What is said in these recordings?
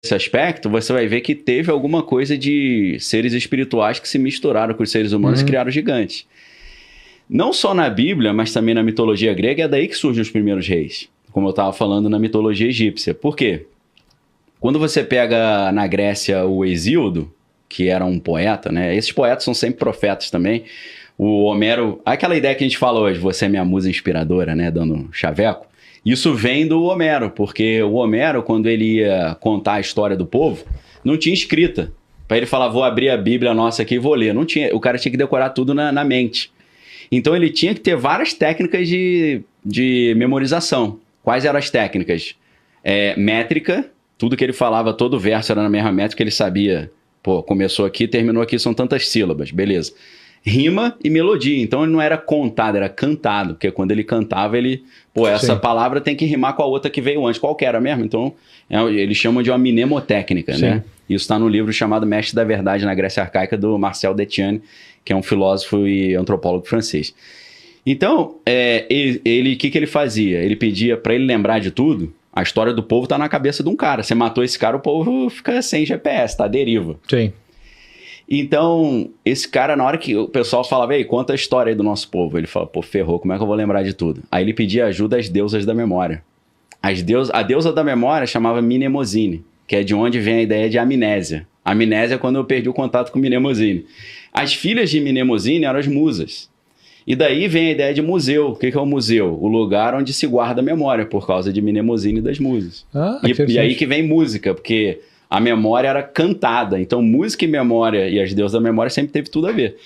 esse aspecto, você vai ver que teve alguma coisa de seres espirituais que se misturaram com os seres humanos e criaram gigantes. Não só na Bíblia, mas também na mitologia grega, é daí que surgem os primeiros reis. Como eu estava falando na mitologia egípcia. Por quê? Quando você pega na Grécia o Hesíodo, que era um poeta, né? Esses poetas são sempre profetas também. O Homero, aquela ideia que a gente fala hoje, você é minha musa inspiradora, né? Dando chaveco. Isso vem do Homero, porque o Homero, quando ele ia contar a história do povo, não tinha escrita. Para ele falar, vou abrir a Bíblia nossa aqui e vou ler. Não tinha, o cara tinha que decorar tudo na mente. Então ele tinha que ter várias técnicas de memorização. Quais eram as técnicas? Métrica, tudo que ele falava, todo verso era na mesma métrica, ele sabia, pô, começou aqui, terminou aqui, são tantas sílabas, beleza. Rima e melodia, então ele não era contado, era cantado, porque quando ele cantava, ele, pô, essa palavra tem que rimar com a outra que veio antes, qual que era mesmo? Então, eles chamam de uma mnemotécnica, né? Isso está no livro chamado Mestre da Verdade na Grécia Arcaica, do Marcel Detienne, que é um filósofo e antropólogo francês. Então, o que ele fazia? Ele pedia para ele lembrar de tudo. A história do povo tá na cabeça de um cara. Você matou esse cara, o povo fica sem GPS, tá à deriva. Sim. Então, esse cara, na hora que o pessoal falava, ei, conta a história aí do nosso povo. Ele fala, pô, ferrou, como é que eu vou lembrar de tudo? Aí ele pedia ajuda às deusas da memória. A deusa da memória chamava Mnemosine, que é de onde vem a ideia de amnésia. Amnésia é quando eu perdi o contato com Mnemosine. As filhas de Mnemosine eram as musas. E daí vem a ideia de museu. O que é o museu? O lugar onde se guarda a memória, por causa de Mnemosine e das musas. E aí que vem música, porque a memória era cantada. Então, música e memória e as deusas da memória sempre teve tudo a ver.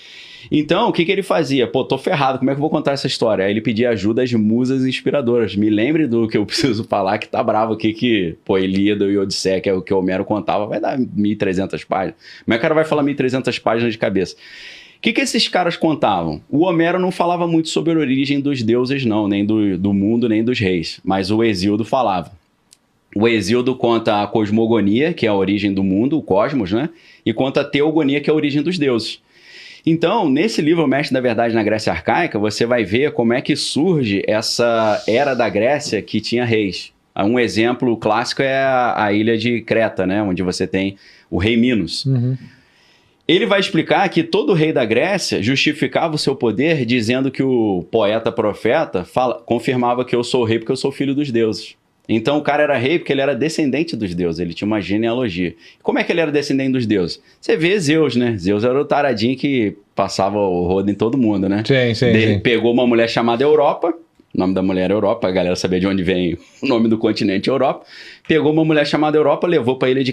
Então, o que ele fazia? Pô, tô ferrado, como é que eu vou contar essa história? Aí ele pedia ajuda às musas inspiradoras. Me lembre do que eu preciso falar, que tá bravo aqui, que, pô, Ilíada e Odisseia, que é o que o Homero contava, vai dar 1.300 páginas. Como é que o cara vai falar 1.300 páginas de cabeça? O que esses caras contavam? O Homero não falava muito sobre a origem dos deuses, não, nem do mundo, nem dos reis. Mas o Hesíodo falava. O Hesíodo conta a cosmogonia, que é a origem do mundo, o cosmos, né? E conta a teogonia, que é a origem dos deuses. Então, nesse livro Mestre da Verdade na Grécia Arcaica, você vai ver como é que surge essa era da Grécia que tinha reis. Um exemplo clássico é a ilha de Creta, né? Onde você tem o rei Minos. Ele vai explicar que todo rei da Grécia justificava o seu poder dizendo que o poeta-profeta confirmava que eu sou rei porque eu sou filho dos deuses. Então o cara era rei porque ele era descendente dos deuses, ele tinha uma genealogia. Como é que ele era descendente dos deuses? Você vê Zeus, né? Zeus era o taradinho que passava o rodo em todo mundo, né? Ele pegou uma mulher chamada Europa, o nome da mulher era Europa, a galera sabia de onde vem o nome do continente Europa. Pegou uma mulher chamada Europa, levou para a ilha de